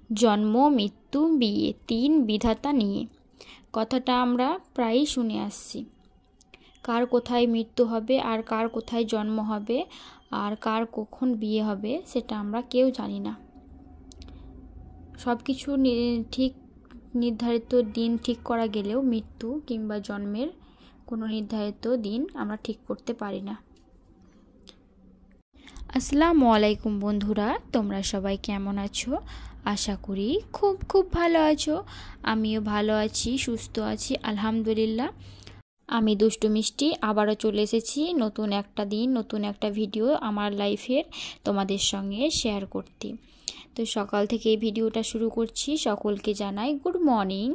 জন্ম, মৃত্যু, বিয়ে, তিন বিধাতা নিয়ে। কথাটা আমরা প্রায়ই শুনে আসছি। কার কোথায় মৃত্যু হবে আর কার কোথায় জন্ম হবে আর কার কখন বিয়ে হবে সেটা আমরা কেউ জানি না। সব কিছু ঠিক নির্ধারিত দিন ঠিক করা গেলেও মৃত্যু কিংবা জন্মের কোনো নির্ধারিত দিন আমরা ঠিক করতে পারি না। আসসালামু আলাইকুম বন্ধুরা, তোমরা সবাই কেমন আছো? আশা করি খুব ভালো আছো। আমিও ভালো আছি, সুস্থ আছি, আলহামদুলিল্লাহ। আমি দুষ্টু মিষ্টি আবারও চলে এসেছি নতুন একটা দিন, নতুন একটা ভিডিও আমার লাইফের তোমাদের সঙ্গে শেয়ার করতে। তো সকাল থেকে এই ভিডিওটা শুরু করছি। সকলকে জানাই গুড মর্নিং।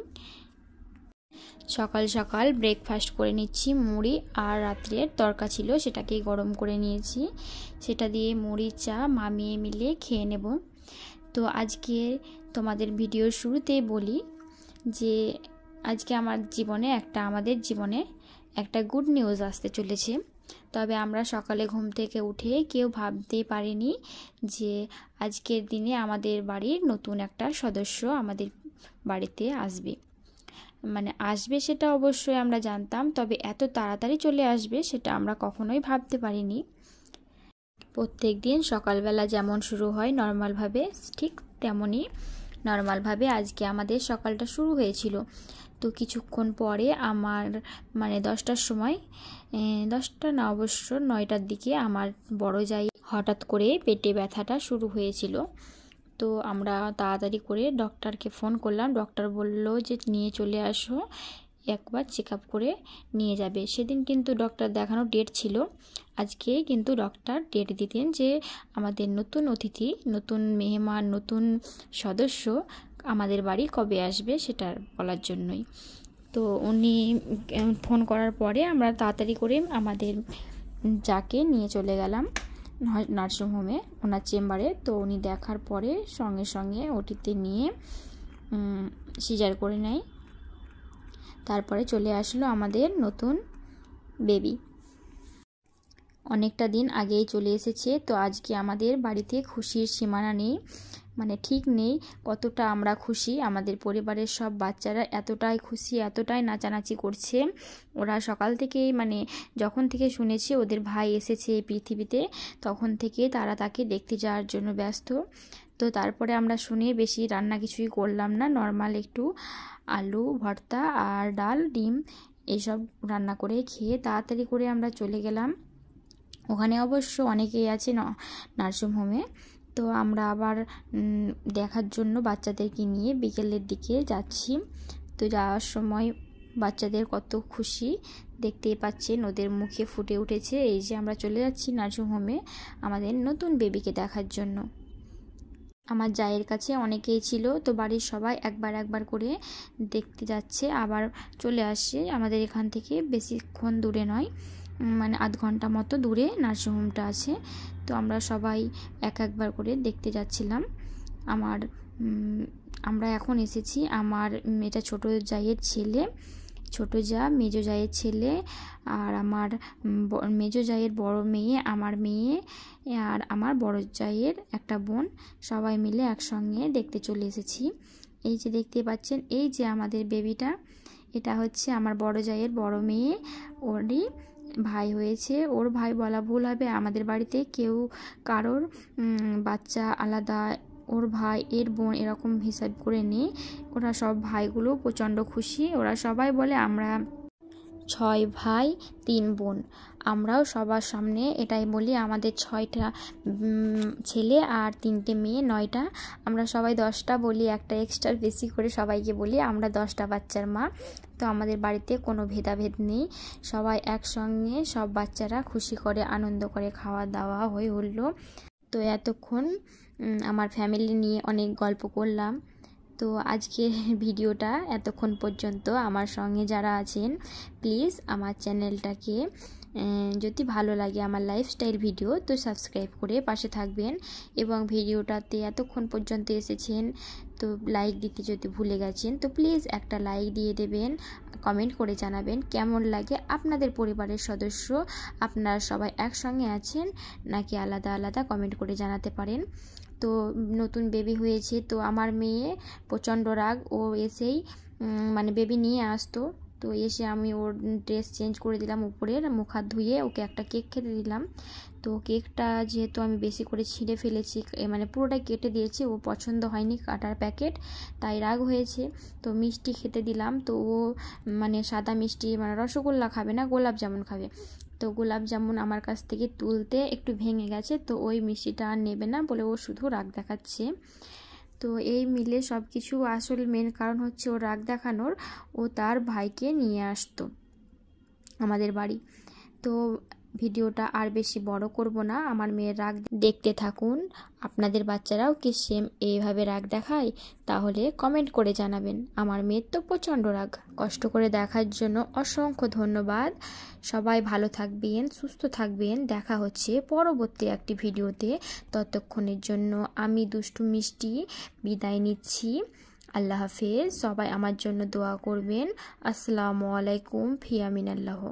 সকাল সকাল ব্রেকফাস্ট করে নিচ্ছি। মুড়ি আর রাত্রের তরকা ছিল, সেটাকেই গরম করে নিয়েছি। সেটা দিয়ে মুড়ি চা মামিয়ে মিলে খেয়ে নেব। তো আজকে তোমাদের ভিডিওর শুরুতেই বলি যে আজকে আমাদের জীবনে একটা গুড নিউজ আসতে চলেছে। তবে আমরা সকালে ঘুম থেকে উঠে কেউ ভাবতেই পারিনি যে আজকের দিনে আমাদের বাড়ির নতুন একটা সদস্য আমাদের বাড়িতে আসবে সেটা অবশ্যই আমরা জানতাম, তবে এত তাড়াতাড়ি চলে আসবে সেটা আমরা কখনোই ভাবতে পারিনি। প্রত্যেক দিন সকালবেলা যেমন শুরু হয় নর্মালভাবে, ঠিক তেমনই নর্মালভাবে আজকে আমাদের সকালটা শুরু হয়েছিল। তো কিছুক্ষণ পরে আমার 10টার সময়, 10টা না অবশ্য 9টার দিকে আমার বড় জাই হঠাৎ করে পেটে ব্যথাটা শুরু হয়েছিল। তো আমরা তাড়াতাড়ি করে ডক্টরকে ফোন করলাম। ডক্টর বলল যে নিয়ে চলে আসো, একবার চেক আপ করে নিয়ে যাবে। সেদিন কিন্তু ডক্টর দেখানোর ডেট ছিল, আজকে কিন্তু ডক্টর ডেট দিতেন যে আমাদের নতুন অতিথি, নতুন মেহমান, নতুন সদস্য আমাদের বাড়ি কবে আসবে সেটা বলার জন্যই। তো উনি ফোন করার পরে আমরা তাড়াতাড়ি করে আমাদের যাকে নিয়ে চলে গেলাম নার্সিংহোমে, ওনার চেম্বারে। তো উনি দেখার পরে সঙ্গে সঙ্গে ওটিতে নিয়ে সিজার করে নেয়। তারপরে চলে আসলো আমাদের নতুন বেবি। অনেকটা দিন আগেই চলে এসেছে। তো আজকে আমাদের বাড়িতে খুশির সীমানা নেই, ঠিক নেই কতটা আমরা খুশি। আমাদের পরিবারের সব বাচ্চারা এতটাই খুশি, এতটাই নাচানাচি করছে। ওরা সকাল থেকেই যখন থেকে শুনেছে ওদের ভাই এসেছে পৃথিবীতে, তখন থেকে তারা তাকে দেখতে যাওয়ার জন্য ব্যস্ত। তো তারপরে আমরা শুনে বেশি রান্না কিছুই করলাম না, নর্মাল একটু আলু ভর্তা আর ডাল ডিম এইসব রান্না করে খেয়ে তাড়াতাড়ি করে আমরা চলে গেলাম। ওখানে অবশ্য অনেকেই আছে নার্সিংহোমে। তো আমরা আবার দেখার জন্য বাচ্চাদেরকে নিয়ে বিকেলের দিকে যাচ্ছি। তো যাওয়ার সময় বাচ্চাদের কত খুশি দেখতেই পাচ্ছেন, ওদের মুখে ফুটে উঠেছে। এই যে আমরা চলে যাচ্ছি নার্সিংহোমে আমাদের নতুন বেবিকে দেখার জন্য। আমার জায়ের কাছে অনেকেই ছিল, তো বাড়ির সবাই একবার করে দেখতে যাচ্ছে, আবার চলে আসছে। আমাদের এখান থেকে বেশিক্ষণ দূরে নয়, আধ ঘন্টা মতো দূরে নার্সিংহোমটা আছে। তো আমরা সবাই একবার করে দেখতে যাচ্ছিলাম। আমরা এখন এসেছি, এটা ছোট জায়ের ছেলে, ছোট যা মেজো জায়ের ছেলে, আর আমার মেজো জায়ের বড় মেয়ে, আমার মেয়ে, আর আমার বড় জায়ের একটা বোন, সবাই মিলে একসঙ্গে দেখতে চলে এসেছি। এই যে দেখতে পাচ্ছেন, এই যে আমাদের বেবিটা, এটা হচ্ছে আমার বড় জায়ের বড় মেয়ে, ওরই ভাই হয়েছে। ওর ভাই বলা ভুল হবে, আমাদের বাড়িতে কারোর বাচ্চা আলাদা, ওর ভাই এর বোন এরকম হিসাব করে নেই। ওরা সব ভাইগুলো প্রচণ্ড খুশি। ওরা সবাই বলে আমরা 6 ভাই 3 বোন। আমরাও সবার সামনে এটাই বলি, আমাদের 6টা ছেলে আর 3টে মেয়ে, 9টা। আমরা সবাই 10টা বলি, একটা এক্সট্রা বেশি করে সবাইকে বলি আমরা 10টা বাচ্চার মা। তো আমাদের বাড়িতে কোনো ভেদাভেদ নেই, সবাই একসঙ্গে, সব বাচ্চারা খুশি করে আনন্দ করে খাওয়া দাওয়া হলো। তো এতক্ষণ আমার ফ্যামিলি নিয়ে অনেক গল্প করলাম। তো আজকের ভিডিওটা এতক্ষণ পর্যন্ত আমার সঙ্গে যারা আছেন, প্লিজ আমার চ্যানেলটাকে যদি ভালো লাগে আমার লাইফস্টাইল ভিডিও, তো সাবস্ক্রাইব করে পাশে থাকবেন। এবং ভিডিওটাতে এতক্ষণ পর্যন্ত এসেছেন, তো লাইক দিতে যদি ভুলে গেছেন তো প্লিজ একটা লাইক দিয়ে দেবেন। কমেন্ট করে জানাবেন কেমন লাগে আপনাদের পরিবারের সদস্য, আপনারা সবাই একসঙ্গে আছেন নাকি আলাদা আলাদা, কমেন্ট করে জানাতে পারেন। তো নতুন বেবি হয়েছে, তো আমার মেয়ে প্রচণ্ড রাগ। ও এসেই মানে বেবি নিয়ে আসতো, তো এসে আমি ওর ড্রেস চেঞ্জ করে দিলাম, উপরের মুখ হাত ধুয়ে ওকে একটা কেক খেতে দিলাম। তো কেকটা যেহেতু আমি বেশি করে ছিঁড়ে ফেলেছি, মানে পুরোটাই কেটে দিয়েছি, ও পছন্দ হয়নি কাটার প্যাকেট, তাই রাগ হয়েছে। তো মিষ্টি খেতে দিলাম, তো ও মানে সাদা মিষ্টি মানে রসগোল্লা খাবে না, গোলাপ জামুন খাবে। তো গোলাপ জামুন আমার কাছ থেকে তুলতে একটু ভেঙে গেছে, তো ওই মিষ্টিটা আর নেবে না বলে ও শুধু রাগ দেখাচ্ছে। তো এই মিলে সব কিছু আসল মেন কারণ হচ্ছে ও রাগ দেখানোর। ও তার ভাইকে নিয়ে আসতো আমাদের বাড়ি। তো ভিডিওটা আর বেশি বড় করব না, আমার মেয়ের রাগ দেখতে থাকুন। আপনাদের বাচ্চারাও কি সেম এইভাবে রাগ দেখায়? তাহলে কমেন্ট করে জানাবেন। আমার মেয়ের তো প্রচণ্ড রাগ। কষ্ট করে দেখার জন্য অসংখ্য ধন্যবাদ। সবাই ভালো থাকবেন, সুস্থ থাকবেন। দেখা হচ্ছে পরবর্তী একটি ভিডিওতে। ততক্ষণের জন্য আমি দুষ্টু মিষ্টি বিদায় নিচ্ছি। আল্লাহ হাফেজ। সবাই আমার জন্য দোয়া করবেন। আসসালামু আলাইকুম, ফি আমিনাল্লাহ।